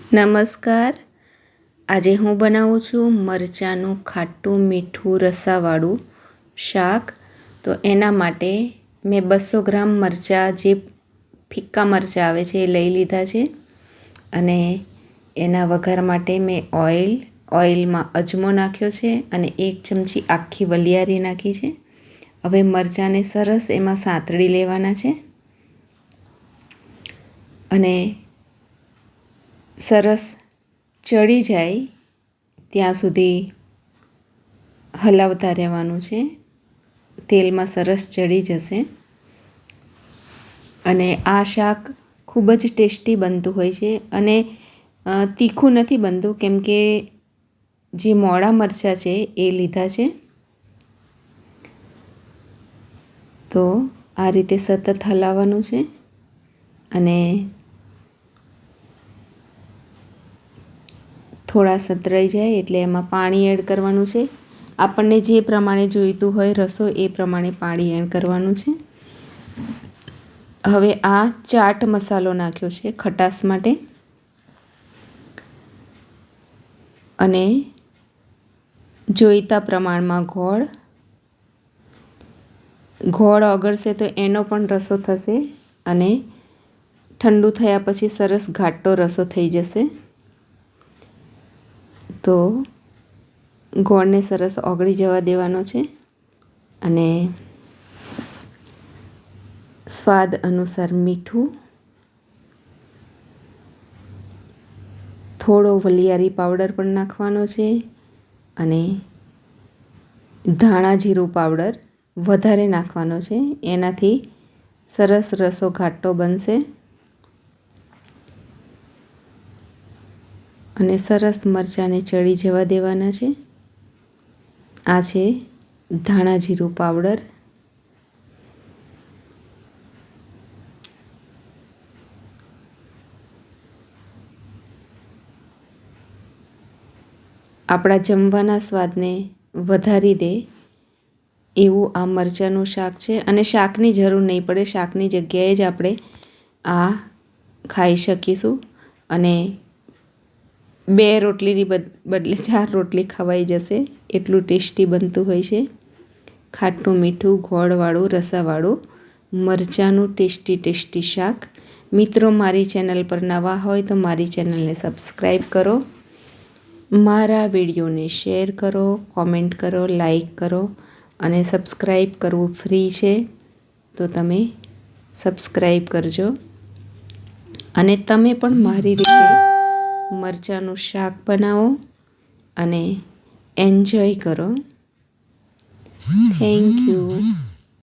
નમસ્કાર. આજે હું બનાવું છું મરચાંનું ખાટું મીઠું રસાવાળું શાક. તો એના માટે મેં 200 ગ્રામ મરચાં, જે ફીક્કા મરચાં આવે છે, એ લઈ લીધા છે. અને એના વઘાર માટે મેં ઓઇલમાં અજમો નાખ્યો છે અને 1 ચમચી આખી વલિયારી નાખી છે. હવે મરચાંને સરસ એમાં સાંતળી લેવાના છે અને સરસ ચડી જાય ત્યાં સુધી હલાવતા રહેવાનું છે. તેલમાં સરસ ચડી જશે. અને આ શાક ખૂબ જ ટેસ્ટી બનતું હોય છે અને તીખું નથી બનતું, કેમ કે જે મોળા મરચાં છે એ લીધા છે. તો આ રીતે સતત હલાવવાનું છે અને થોડા સતરાઈ જાય એટલે એમાં પાણી એડ કરવાનું છે. આપણને જે પ્રમાણે જોઈતું હોય રસો એ પ્રમાણે પાણી એડ કરવાનું છે. હવે આ ચાટ મસાલો નાખ્યો છે ખટાશ માટે, અને જોઈતા પ્રમાણમાં ગોળ ઓગળશે તો એનો પણ રસો થશે અને ઠંડુ થયા પછી સરસ ઘાટો રસો થઈ જશે. તો ગોળને સરસ ઓગળી જવા દેવાનો છે અને સ્વાદ અનુસાર મીઠું, થોડો વલિયારી પાવડર પણ નાખવાનો છે અને ધાણા જીરું પાવડર વધારે નાખવાનો છે. એનાથી સરસ રસો ઘાટો બનશે અને સરસ મરચાંને ચડી જવા દેવાના છે. આ છે ધાણા જીરું પાવડર. આપણા જમવાના સ્વાદને વધારી દે એવું આ મરચાંનું શાક છે. અને શાકની જરૂર નહીં પડે, શાકની જગ્યાએ જ આપણે આ ખાઈ શકીશું અને 2 રોટલીની બદલે 4 રોટલી ખવાઈ જશે, એટલું ટેસ્ટી બનતું હોય છે. ખાટું મીઠું ગોળવાળું રસાવાળું મરચાંનું ટેસ્ટી શાક. મિત્રો, મારી ચેનલ પર નવા હોય તો મારી ચેનલને સબસ્ક્રાઈબ કરો, મારા વિડીયોને શેર કરો, કોમેન્ટ કરો, લાઈક કરો અને સબસ્ક્રાઈબ કરવું ફ્રી છે, તો તમે સબસ્ક્રાઈબ કરજો. અને તમે પણ મારી રીતે મરચાંનું શાક બનાવો અને એન્જોય કરો. Thank you.